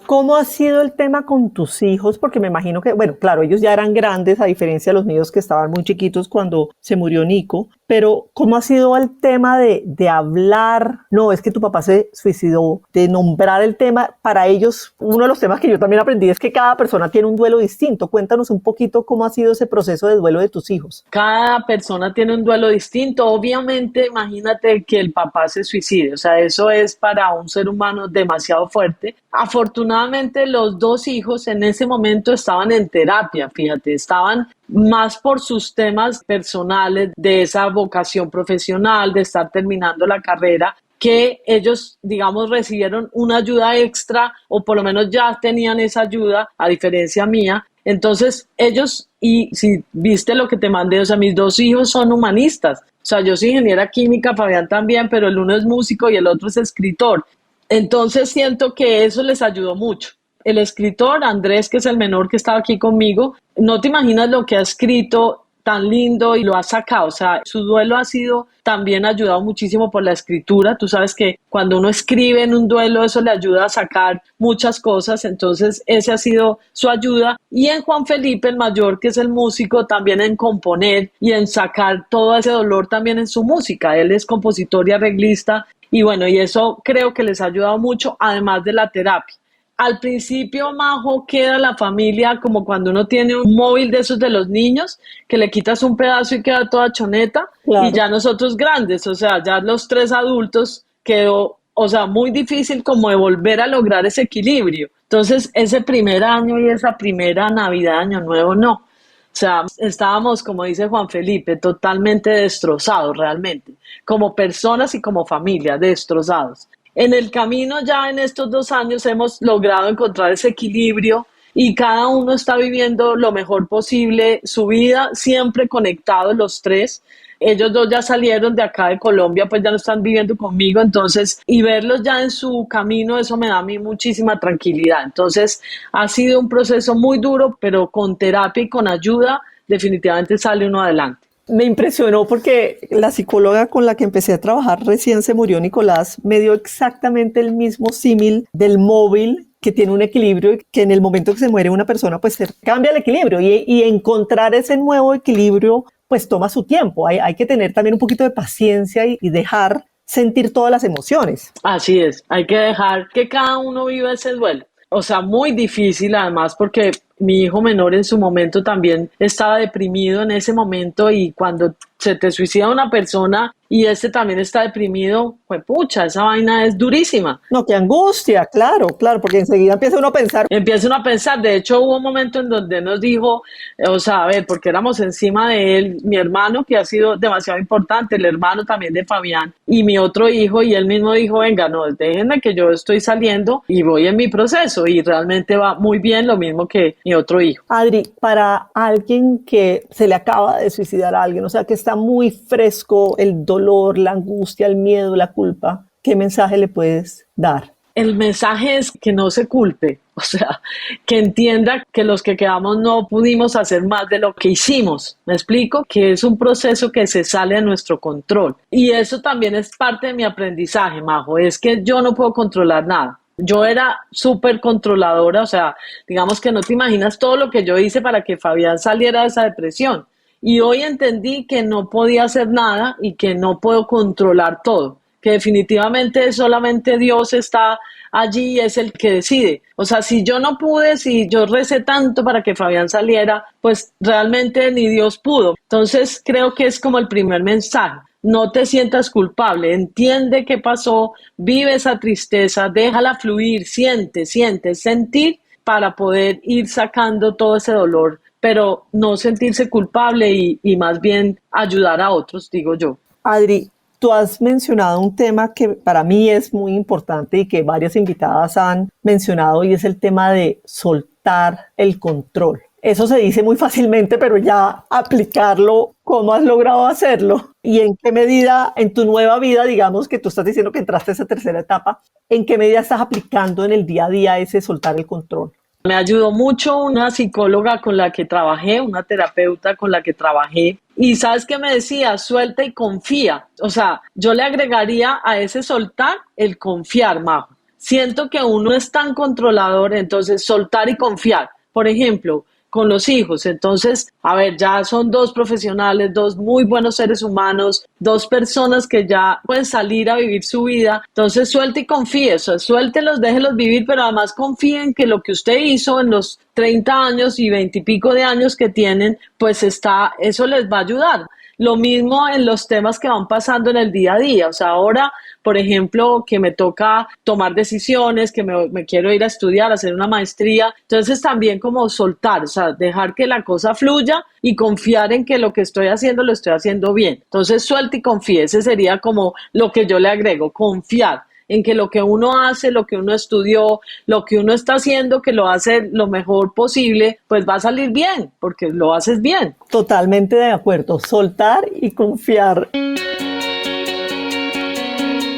¿Cómo ha sido el tema con tus hijos? Porque me imagino que, bueno, claro, ellos ya eran grandes, a diferencia de los míos que estaban muy chiquitos cuando se murió Nico, pero ¿cómo ha sido el tema de hablar? No, es que tu papá se suicidó, de nombrar el tema. Para ellos, uno de los temas que yo también aprendí es que cada persona tiene un duelo distinto. Cuéntanos un poquito cómo ha sido ese proceso de duelo de tus hijos. Cada persona tiene un duelo distinto. Obviamente, imagínate que el papá se suicide, o sea, eso es para un ser humano demasiado fuerte. Afortunadamente, los 2 hijos en ese momento estaban en terapia, fíjate, estaban más por sus temas personales de esa vocación profesional, de estar terminando la carrera, que ellos, digamos, recibieron una ayuda extra o por lo menos ya tenían esa ayuda, a diferencia mía. Entonces ellos, y si viste lo que te mandé, o sea, mis dos hijos son humanistas. O sea, yo soy ingeniera química, Fabián también, pero el uno es músico y el otro es escritor. Entonces siento que eso les ayudó mucho. El escritor, Andrés, que es el menor que estaba aquí conmigo, no te imaginas lo que ha escrito tan lindo y lo ha sacado. O sea, su duelo ha sido también ayudado muchísimo por la escritura. Tú sabes que cuando uno escribe en un duelo, eso le ayuda a sacar muchas cosas. Entonces, ese ha sido su ayuda. Y en Juan Felipe, el mayor, que es el músico, también en componer y en sacar todo ese dolor también en su música. Él es compositor y arreglista. Y bueno, y eso creo que les ha ayudado mucho, además de la terapia. Al principio, Majo, queda la familia como cuando uno tiene un móvil de esos de los niños, que le quitas un pedazo y queda toda choneta, Claro. y ya nosotros grandes, o sea, ya los tres adultos, quedó, o sea, muy difícil como de volver a lograr ese equilibrio. Entonces, ese primer año y esa primera Navidad, Año Nuevo, no. O sea, estábamos, como dice Juan Felipe, totalmente destrozados realmente, como personas y como familia, destrozados. En el camino ya en estos 2 años hemos logrado encontrar ese equilibrio y cada uno está viviendo lo mejor posible su vida, siempre conectados los tres. Ellos dos ya salieron de acá de Colombia, pues ya no están viviendo conmigo, entonces, y verlos ya en su camino, eso me da a mí muchísima tranquilidad. Entonces, ha sido un proceso muy duro, pero con terapia y con ayuda, definitivamente sale uno adelante. Me impresionó porque la psicóloga con la que empecé a trabajar recién se murió, Nicolás, me dio exactamente el mismo símil del móvil que tiene un equilibrio y que en el momento que se muere una persona pues se cambia el equilibrio y encontrar ese nuevo equilibrio pues toma su tiempo. Hay que tener también un poquito de paciencia y dejar sentir todas las emociones. Así es, hay que dejar que cada uno viva ese duelo. O sea, muy difícil además porque mi hijo menor en su momento también estaba deprimido en ese momento y cuando se te suicida una persona y este también está deprimido, pues pucha, esa vaina es durísima. No, qué angustia, claro, porque enseguida empieza uno a pensar. Empieza uno a pensar, de hecho hubo un momento en donde nos dijo, o sea, a ver, porque éramos encima de él, mi hermano que ha sido demasiado importante, el hermano también de Fabián y mi otro hijo y él mismo dijo, venga, no, déjenme que yo estoy saliendo y voy en mi proceso y realmente va muy bien, lo mismo que mi otro hijo. Adri, para alguien que se le acaba de suicidar a alguien, o sea, que está muy fresco el dolor, la angustia, el miedo, la culpa, ¿qué mensaje le puedes dar? El mensaje es que no se culpe, o sea, que entienda que los que quedamos no pudimos hacer más de lo que hicimos. ¿Me explico? Que es un proceso que se sale de nuestro control. Y eso también es parte de mi aprendizaje, Majo, es que yo no puedo controlar nada. Yo era súper controladora, o sea, digamos que no te imaginas todo lo que yo hice para que Fabián saliera de esa depresión. Y hoy entendí que no podía hacer nada y que no puedo controlar todo, que definitivamente solamente Dios está allí y es el que decide. O sea, si yo no pude, si yo recé tanto para que Fabián saliera, pues realmente ni Dios pudo. Entonces creo que es como el primer mensaje. No te sientas culpable, entiende qué pasó, vive esa tristeza, déjala fluir, siente, sentir para poder ir sacando todo ese dolor, pero no sentirse culpable y más bien ayudar a otros, digo yo. Adri, tú has mencionado un tema que para mí es muy importante y que varias invitadas han mencionado y es el tema de soltar el control. Eso se dice muy fácilmente, pero ya aplicarlo, ¿cómo has logrado hacerlo? ¿Y en qué medida en tu nueva vida, digamos que tú estás diciendo que entraste a esa tercera etapa, en qué medida estás aplicando en el día a día ese soltar el control? Me ayudó mucho una psicóloga con la que trabajé, una terapeuta con la que trabajé. Y ¿sabes qué me decía? Suelta y confía. O sea, yo le agregaría a ese soltar el confiar, Majo. Siento que uno es tan controlador, entonces soltar y confiar. Por ejemplo, con los hijos. Entonces, a ver, ya son dos profesionales, dos muy buenos seres humanos, dos personas que ya pueden salir a vivir su vida. Entonces, suelte y confíe, o sea, suéltelos, déjelos vivir, pero además confíen que lo que usted hizo en los 30 años y 20 y pico de años que tienen, pues eso les va a ayudar. Lo mismo en los temas que van pasando en el día a día. O sea, ahora, por ejemplo, que me toca tomar decisiones, que me quiero ir a estudiar, hacer una maestría. Entonces también como soltar, o sea, dejar que la cosa fluya y confiar en que lo que estoy haciendo lo estoy haciendo bien. Entonces suelta y confíe. Ese sería como lo que yo le agrego, confiar en que lo que uno hace, lo que uno estudió, lo que uno está haciendo, que lo hace lo mejor posible, pues va a salir bien, porque lo haces bien. Totalmente de acuerdo, soltar y confiar. De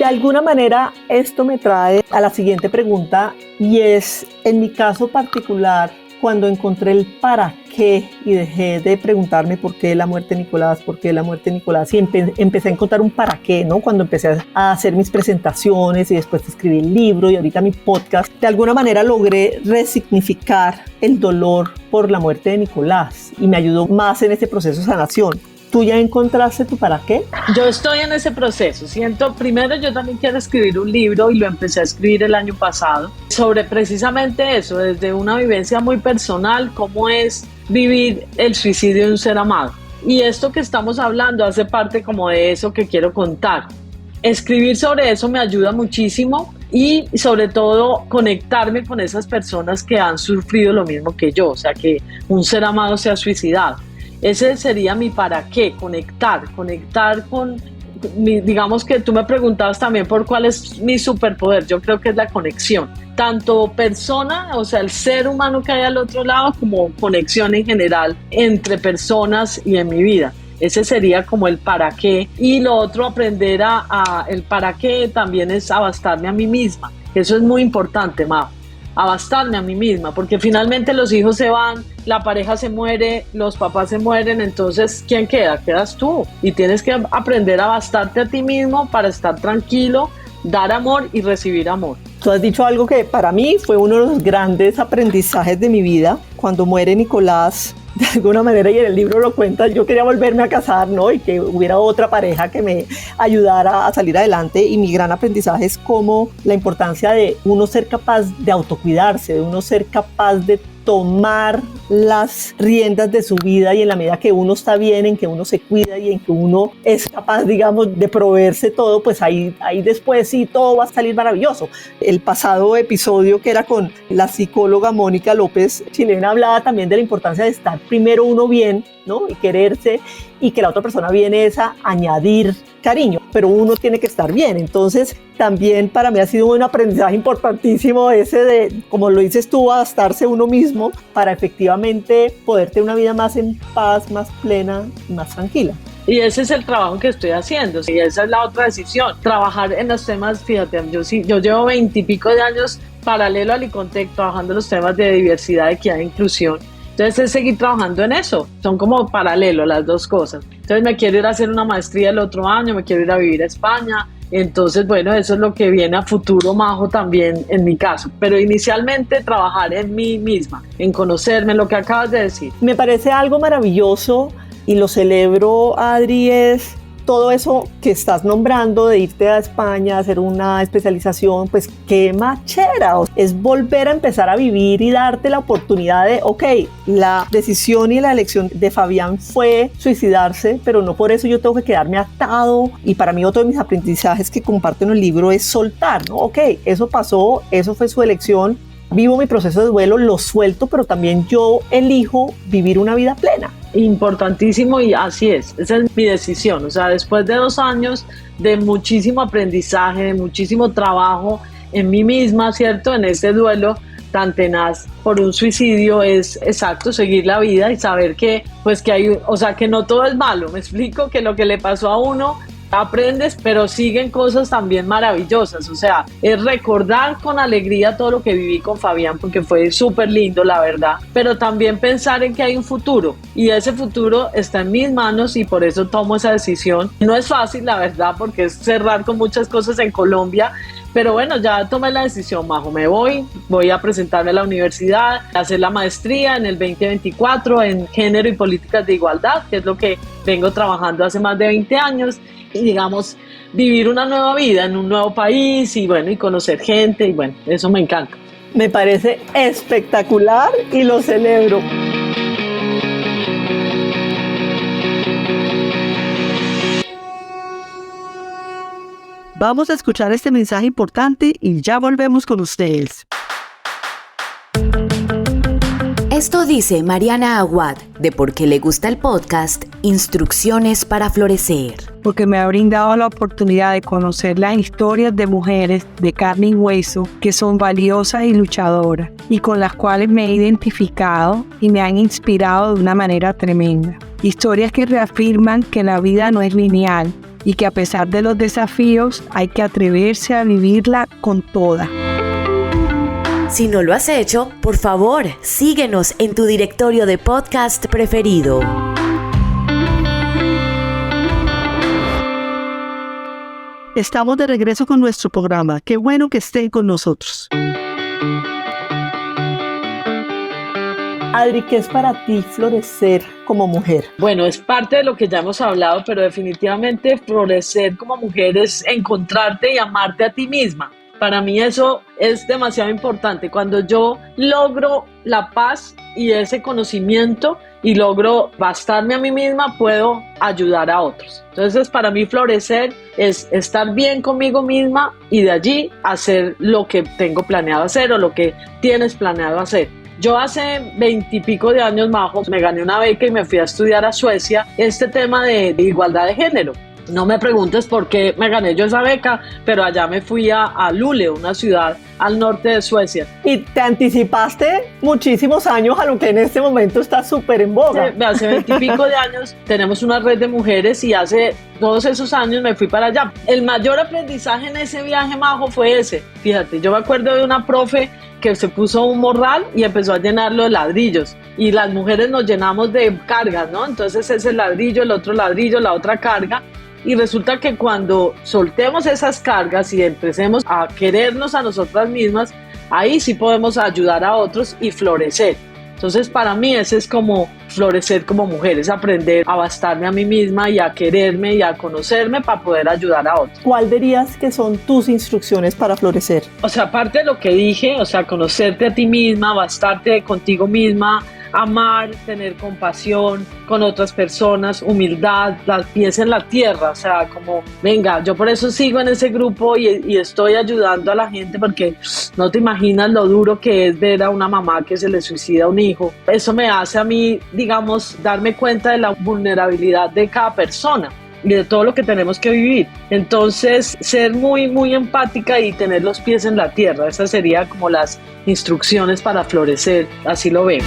alguna manera esto me trae a la siguiente pregunta, y es, en mi caso particular, cuando encontré el para qué y dejé de preguntarme por qué la muerte de Nicolás, por qué la muerte de Nicolás, y empecé a encontrar un para qué, ¿no? Cuando empecé a hacer mis presentaciones y después escribí el libro y ahorita mi podcast, de alguna manera logré resignificar el dolor por la muerte de Nicolás y me ayudó más en ese proceso de sanación. ¿Tú ya encontraste tu para qué? Yo estoy en ese proceso. Primero yo también quiero escribir un libro y lo empecé a escribir el año pasado sobre precisamente eso, desde una vivencia muy personal, cómo es vivir el suicidio de un ser amado. Y esto que estamos hablando hace parte como de eso que quiero contar. Escribir sobre eso me ayuda muchísimo y sobre todo conectarme con esas personas que han sufrido lo mismo que yo, o sea, que un ser amado se ha suicidado. Ese sería mi para qué, conectar con digamos que tú me preguntabas también por cuál es mi superpoder. Yo creo que es la conexión, tanto persona, o sea, el ser humano que hay al otro lado, como conexión en general entre personas y en mi vida. Ese sería como el para qué. Y lo otro, aprender el para qué también es abastarme a mí misma. Eso es muy importante, Majo. Abastarme a mí misma, porque finalmente los hijos se van, la pareja se muere, los papás se mueren, entonces ¿quién queda? Quedas tú, y tienes que aprender a abastarte a ti mismo para estar tranquilo, dar amor y recibir amor. Tú has dicho algo que para mí fue uno de los grandes aprendizajes de mi vida. Cuando muere Nicolás, de alguna manera, y en el libro lo cuenta, yo quería volverme a casar, ¿no? Y que hubiera otra pareja que me ayudara a salir adelante. Y mi gran aprendizaje es como la importancia de uno ser capaz de autocuidarse, de uno ser capaz de tomar las riendas de su vida, y en la medida que uno está bien, en que uno se cuida y en que uno es capaz, digamos, de proveerse todo, pues ahí después sí todo va a salir maravilloso. El pasado episodio, que era con la psicóloga Mónica López, chilena, hablaba también de la importancia de estar primero uno bien, ¿no? Y quererse, y que la otra persona viene es a añadir cariño, pero uno tiene que estar bien. Entonces también para mí ha sido un aprendizaje importantísimo ese de, como lo dices tú, adaptarse uno mismo para efectivamente poder tener una vida más en paz, más plena y más tranquila. Y ese es el trabajo que estoy haciendo, y esa es la otra decisión, trabajar en los temas. Fíjate, yo llevo 20 y pico de años paralelo al ICONTEC trabajando en los temas de diversidad, equidad e inclusión. Entonces es seguir trabajando en eso, son como paralelo las dos cosas. Entonces me quiero ir a hacer una maestría el otro año, me quiero ir a vivir a España. Entonces, bueno, eso es lo que viene a futuro, Majo, también en mi caso. Pero inicialmente trabajar en mí misma, en conocerme, lo que acabas de decir. Me parece algo maravilloso y lo celebro, Adri, es todo eso que estás nombrando de irte a España, hacer una especialización, pues qué machera, es volver a empezar a vivir y darte la oportunidad de, ok, la decisión y la elección de Fabián fue suicidarse, pero no por eso yo tengo que quedarme atado. Y para mí otro de mis aprendizajes que comparto en el libro es soltar, ¿no? Ok, eso pasó, eso fue su elección, vivo mi proceso de duelo, lo suelto, pero también yo elijo vivir una vida plena. Importantísimo, y así es, esa es mi decisión. O sea, después de 2 años de muchísimo aprendizaje, de muchísimo trabajo en mí misma, ¿cierto? En este duelo tan tenaz por un suicidio, es exacto, seguir la vida y saber que, pues que hay, o sea, que no todo es malo. Me explico, que lo que le pasó a uno aprendes, pero siguen cosas también maravillosas. O sea, es recordar con alegría todo lo que viví con Fabián, porque fue súper lindo, la verdad, pero también pensar en que hay un futuro, y ese futuro está en mis manos, y por eso tomo esa decisión. No es fácil, la verdad, porque es cerrar con muchas cosas en Colombia, pero bueno, ya tomé la decisión, Majo, me voy a presentarme a la universidad, a hacer la maestría en el 2024 en género y políticas de igualdad, que es lo que vengo trabajando hace más de 20 años, y digamos, vivir una nueva vida en un nuevo país, y bueno, y conocer gente, y bueno, eso me encanta. Me parece espectacular y lo celebro. Vamos a escuchar este mensaje importante y ya volvemos con ustedes. Esto dice Mariana Aguad, de Por qué le gusta el podcast Instrucciones para Florecer. Porque me ha brindado la oportunidad de conocer las historias de mujeres de carne y hueso que son valiosas y luchadoras y con las cuales me he identificado y me han inspirado de una manera tremenda. Historias que reafirman que la vida no es lineal y que a pesar de los desafíos hay que atreverse a vivirla con toda. Si no lo has hecho, por favor, síguenos en tu directorio de podcast preferido. Estamos de regreso con nuestro programa. Qué bueno que estén con nosotros. Adri, ¿qué es para ti florecer como mujer? Bueno, es parte de lo que ya hemos hablado, pero definitivamente florecer como mujer es encontrarte y amarte a ti misma. Para mí eso es demasiado importante. Cuando yo logro la paz y ese conocimiento y logro bastarme a mí misma, puedo ayudar a otros. Entonces, para mí florecer es estar bien conmigo misma y de allí hacer lo que tengo planeado hacer o lo que tienes planeado hacer. Yo hace 20 y pico de años, Majo, me gané una beca y me fui a estudiar a Suecia este tema de igualdad de género. No me preguntes por qué me gané yo esa beca, pero allá me fui a Luleå, una ciudad al norte de Suecia. Y te anticipaste muchísimos años a lo que en este momento está súper en boga. Hace 20 y pico de años tenemos una red de mujeres y hace todos esos años me fui para allá. El mayor aprendizaje en ese viaje, Majo, fue ese. Fíjate, yo me acuerdo de una profe que se puso un morral y empezó a llenarlo de ladrillos. Y las mujeres nos llenamos de cargas, ¿no? Entonces ese ladrillo, el otro ladrillo, la otra carga. Y resulta que cuando soltemos esas cargas y empecemos a querernos a nosotras mismas, ahí sí podemos ayudar a otros y florecer. Entonces, para mí ese es como florecer como mujer, es aprender a bastarme a mí misma y a quererme y a conocerme para poder ayudar a otros. ¿Cuál dirías que son tus instrucciones para florecer? O sea, aparte de lo que dije, o sea, conocerte a ti misma, bastarte contigo misma, amar, tener compasión con otras personas, humildad, los pies en la tierra, o sea, como, venga, yo por eso sigo en ese grupo y estoy ayudando a la gente porque no te imaginas lo duro que es ver a una mamá que se le suicida a un hijo. Eso me hace a mí, digamos, darme cuenta de la vulnerabilidad de cada persona y de todo lo que tenemos que vivir. Entonces, ser muy, muy empática y tener los pies en la tierra, esas serían como las instrucciones para florecer, así lo veo.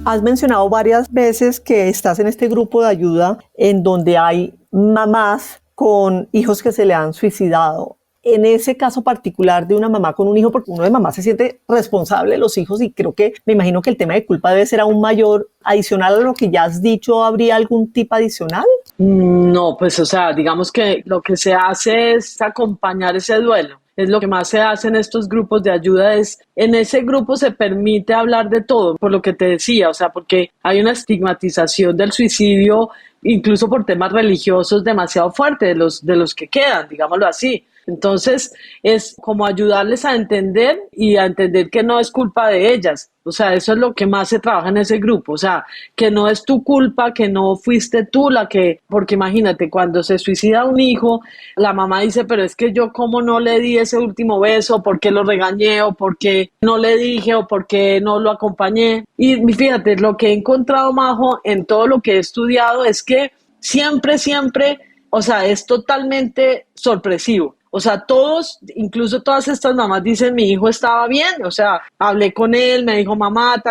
Has mencionado varias veces que estás en este grupo de ayuda en donde hay mamás con hijos que se le han suicidado. En ese caso particular de una mamá con un hijo, porque uno de mamá se siente responsable de los hijos y creo que, me imagino que el tema de culpa debe ser aún mayor. Adicional a lo que ya has dicho, ¿habría algún tip adicional? No, pues o sea, digamos que lo que se hace es acompañar ese duelo. Es lo que más se hace en estos grupos de ayuda, es en ese grupo se permite hablar de todo, por lo que te decía, o sea, porque hay una estigmatización del suicidio, incluso por temas religiosos demasiado fuerte de los que quedan, digámoslo así. Entonces es como ayudarles a entender y a entender que no es culpa de ellas. O sea, eso es lo que más se trabaja en ese grupo. O sea, que no es tu culpa, que no fuiste tú la que... Porque imagínate, cuando se suicida un hijo, la mamá dice, pero es que yo cómo no le di ese último beso, por qué lo regañé, o por qué no le dije, o por qué no lo acompañé. Y fíjate, lo que he encontrado, Majo, en todo lo que he estudiado es que siempre, o sea, es totalmente sorpresivo. O sea, todos, incluso todas estas mamás dicen, mi hijo estaba bien, o sea, hablé con él, me dijo, mamá,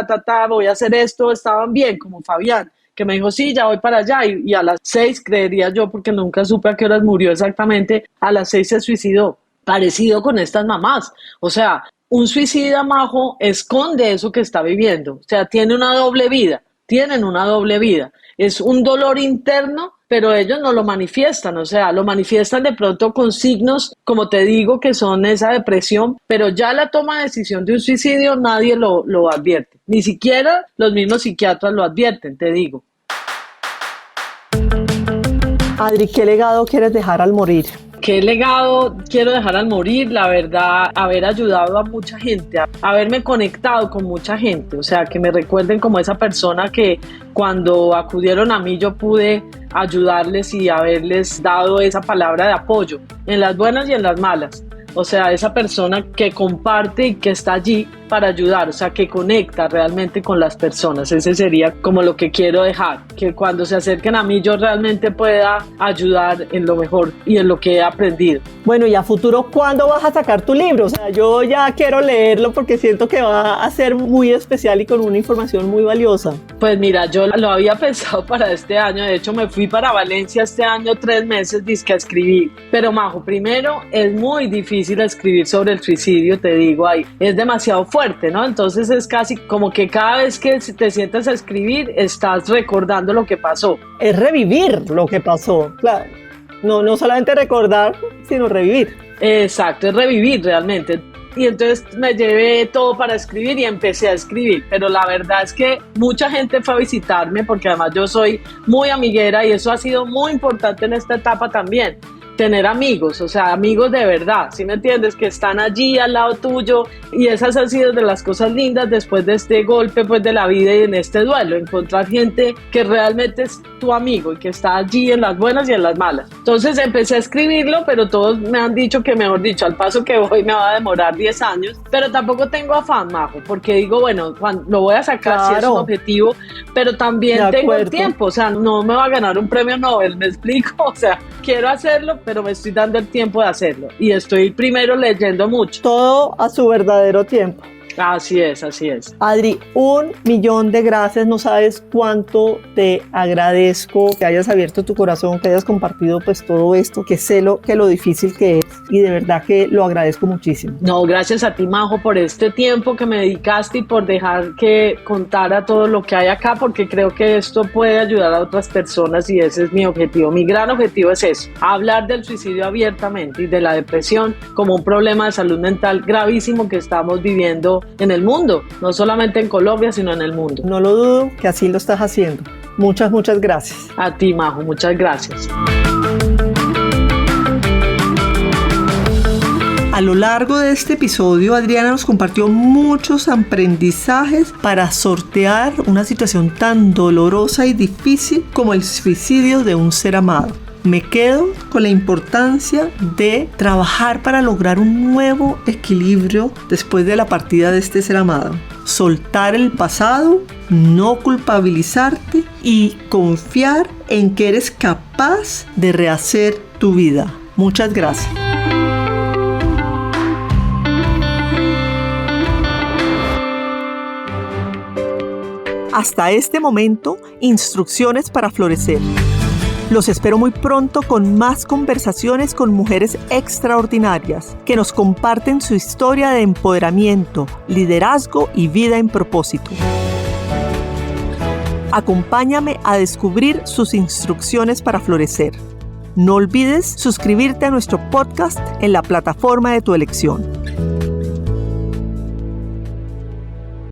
voy a hacer esto, estaban bien, como Fabián, que me dijo, sí, ya voy para allá, y a las 6, creería yo, porque nunca supe a qué horas murió exactamente, a las 6 se suicidó, parecido con estas mamás. O sea, un suicida, Majo, esconde eso que está viviendo, o sea, tienen una doble vida, es un dolor interno, pero ellos no lo manifiestan, o sea, lo manifiestan de pronto con signos, como te digo, que son esa depresión, pero ya la toma de decisión de un suicidio nadie lo advierte, ni siquiera los mismos psiquiatras lo advierten, te digo. Adri, ¿qué legado quieres dejar al morir? ¿Qué legado quiero dejar al morir? La verdad, haber ayudado a mucha gente, haberme conectado con mucha gente, o sea, que me recuerden como esa persona que cuando acudieron a mí yo pude ayudarles y haberles dado esa palabra de apoyo, en las buenas y en las malas. O sea, esa persona que comparte y que está allí para ayudar, o sea, que conecta realmente con las personas. Ese sería como lo que quiero dejar, que cuando se acerquen a mí yo realmente pueda ayudar en lo mejor y en lo que he aprendido. Bueno, y a futuro, ¿cuándo vas a sacar tu libro? O sea, yo ya quiero leerlo porque siento que va a ser muy especial y con una información muy valiosa. Pues mira, yo lo había pensado para este año, de hecho me fui para Valencia este año 3 meses dizque a escribir, pero Majo, primero es muy difícil escribir sobre el suicidio, te digo, ahí es demasiado fuerte, ¿no? Entonces es casi como que cada vez que te sientas a escribir estás recordando lo que pasó. Es revivir lo que pasó, claro. No solamente recordar, sino revivir. Exacto, es revivir realmente. Y entonces me llevé todo para escribir y empecé a escribir, pero la verdad es que mucha gente fue a visitarme porque además yo soy muy amiguera y eso ha sido muy importante en esta etapa también. Tener amigos, o sea, amigos de verdad, ¿sí me entiendes? Que están allí al lado tuyo y esas han sido de las cosas lindas después de este golpe pues de la vida y en este duelo, encontrar gente que realmente es tu amigo y que está allí en las buenas y en las malas. Entonces empecé a escribirlo, pero todos me han dicho que, mejor dicho, al paso que voy me va a demorar 10 años, pero tampoco tengo afán, Majo, porque digo, bueno, lo voy a sacar, claro, si es un objetivo, pero también tengo el tiempo, o sea, no me va a ganar un premio Nobel, ¿me explico? O sea, quiero hacerlo, pero me estoy dando el tiempo de hacerlo y estoy primero leyendo mucho. Todo a su verdadero tiempo. Así es, así es. Adri, 1.000.000 de gracias. No sabes cuánto te agradezco que hayas abierto tu corazón, que hayas compartido pues todo esto, que sé lo difícil que es y de verdad que lo agradezco muchísimo. No, gracias a ti, Majo, por este tiempo que me dedicaste y por dejar que contara todo lo que hay acá, porque creo que esto puede ayudar a otras personas y ese es mi objetivo. Mi gran objetivo es eso, hablar del suicidio abiertamente y de la depresión como un problema de salud mental gravísimo que estamos viviendo en el mundo, no solamente en Colombia, sino en el mundo. No lo dudo que así lo estás haciendo. Muchas gracias. A ti, Majo, muchas gracias. A lo largo de este episodio, Adriana nos compartió muchos aprendizajes para sortear una situación tan dolorosa y difícil como el suicidio de un ser amado. Me quedo con la importancia de trabajar para lograr un nuevo equilibrio después de la partida de este ser amado. Soltar el pasado, no culpabilizarte y confiar en que eres capaz de rehacer tu vida. Muchas gracias. Hasta este momento, instrucciones para florecer. Los espero muy pronto con más conversaciones con mujeres extraordinarias que nos comparten su historia de empoderamiento, liderazgo y vida en propósito. Acompáñame a descubrir sus instrucciones para florecer. No olvides suscribirte a nuestro podcast en la plataforma de tu elección.